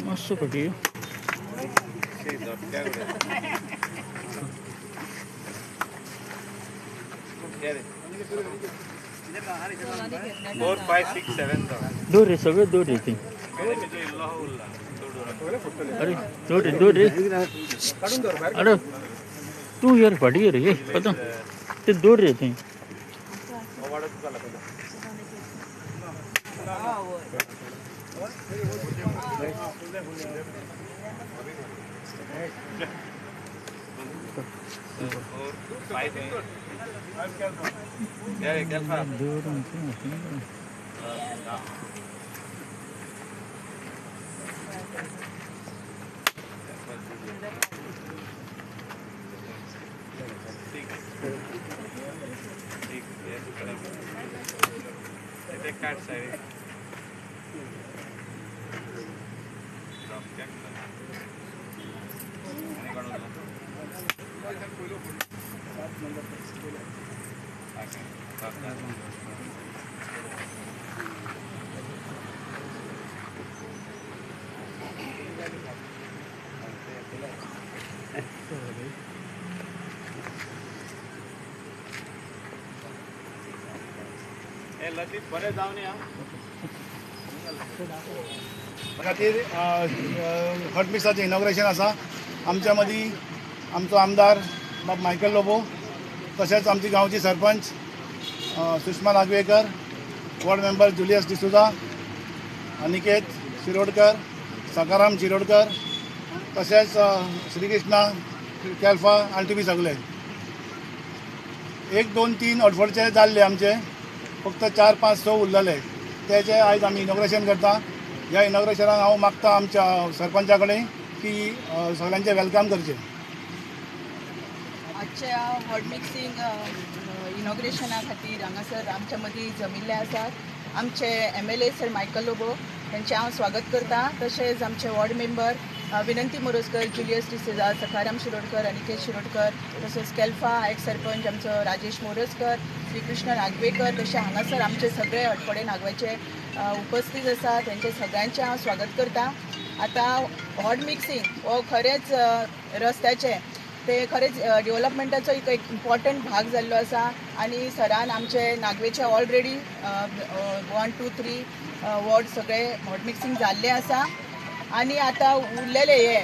मस्त कटी दूर रे सगळे दूर रे ते अरे दूर रे अरे तू यार फाटी रे पता ते दूर रे ते खातीर हॉट मिक्साचें इनॉग्रेशन आसा. आमच्या मदीं आमचो आमदार बाब मायकल लोबो, तशेंच आमची गांवची सरपंच सुषमा नागवेकर, वॉर्ड मेंबर जुलियस डिसुजा, अनिकेत शिरोडकर, सकाराम शिरोडकर, तशेंच श्रीकृष्णा कॅल्फा आनी तुमी सगळे. 1, 2, 3 अडफडचे जाल्ले आमचे, फक्त 4, 5, 6 उरलेले. तेचे आयज आमी इनॉग्रेशन करता. ह्या इनॉग्रेशनाक हांव मागता आमच्या सरपंचा कडेन की सगळ्यांचे वेलकम करचें. आजच्या वॉर्ड मिक्सिंग इनॉग्रेशना खातीर हांगासर आमच्या मदीं जमिल्ले आसात. आमचे MLA सर मायकल लोबो त्यांचे हांव स्वागत करता. तशेंच आमचे वॉर्ड मेंबर विनंती मोरजकर, जुलियस डिसुजा, सखाराम शिरोडकर, अनिकेत शिरोडकर, तसेच कॅल्फा एक्स सरपंच आमचो राजेश मोरजकर, श्रीकृष्ण नागवेकर, तशें हांगासर आमचे सगळे हटपडे नागवेचे उपस्थित आसा. त्यांचे सगळ्यांचे हांव स्वागत करता. आतां हॉट मिक्सिंग हो खरेंच रस्त्याचे ते खरेंच डेव्हलपमेंटाचो एक इम्पॉर्टंट भाग जाल्लो आसा. आनी सरान आमचे नागवेचे ऑलरेडी 1, 2, 3 वॉर्ड सगळे हॉट मिक्सिंग जाल्ले आसा. आनी आतां उरलेले हे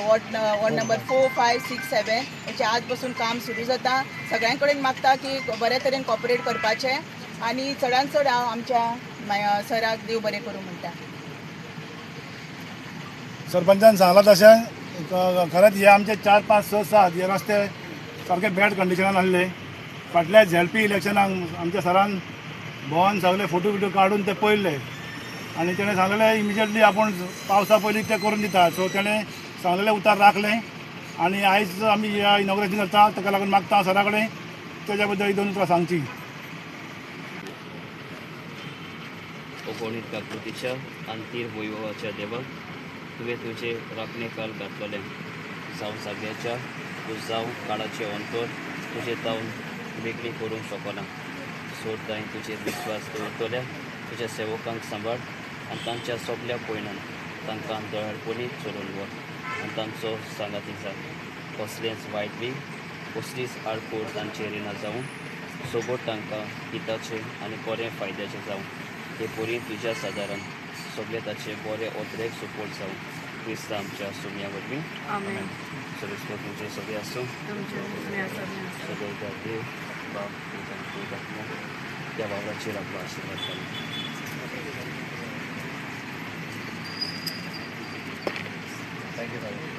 वॉर्ड नंबर 4, 5, 6, 7 हेचे आज पासून काम सुरू जाता. सगळ्यां कडेन मागता की बऱ्या तरेन कॉपरेट करपाचें आनी चडांत चड हांव आमच्या सराक देव बरें करूं म्हणटा. सरपंचान सांगलां तशें खरेंच हे आमचे 4, 5, 6, 7 हे रस्ते सारके बॅड कंडिशनान आसले. फाटल्या झेडपी इलेक्शनाक आमच्या सरान भोंवन सगळे फोटो काडून ते पळयले आनी तेणें सांगलेलें इमिजिएटली आपूण पावसा पयलीं ते करून दिता. सो तेणें सांगलेलें उतार राखलें आनी आयज आमी ह्या इनॉग्रेशन करता. ताका लागून मागता हांव सरा कडेन तेज्या बद्दल 1-2 उतरां सांगची. अगणित प्रकृतीच्या अंतीर वैभवाच्या देवा, तुवें तुजे राखणेकाल घातलेले. जावं सगळ्याच्या तूं जावं काळाचे अंतर तुजे तावन वेगळी करूंक शकना. सोड थंय तुजेर विश्वास दवरतल्या तुज्या सेवकांक सांबाळ आनी तांच्या सगळ्या पयणान तांकां दयाळपणी चलोवन व्हर आनी तांचो सांगाती जा. कसलेंच वायट बी कसलीच आडखोड तांचेर येना जावं. सोबत तांकां हिताचें आनी बरें फायद्याचें जावं. ते परी तुज्या सादारण सगळे ताचे बरे ओतरेक सपोर्ट जावं. क्रिस्त आमच्या सुम्या वरवीं आमेन. सर्वेस्वर तुमचे सगळे आसूं सगळे देव बाप त्या वावराचेर आपलो आशिर्वाद घालूं. थँक्यू.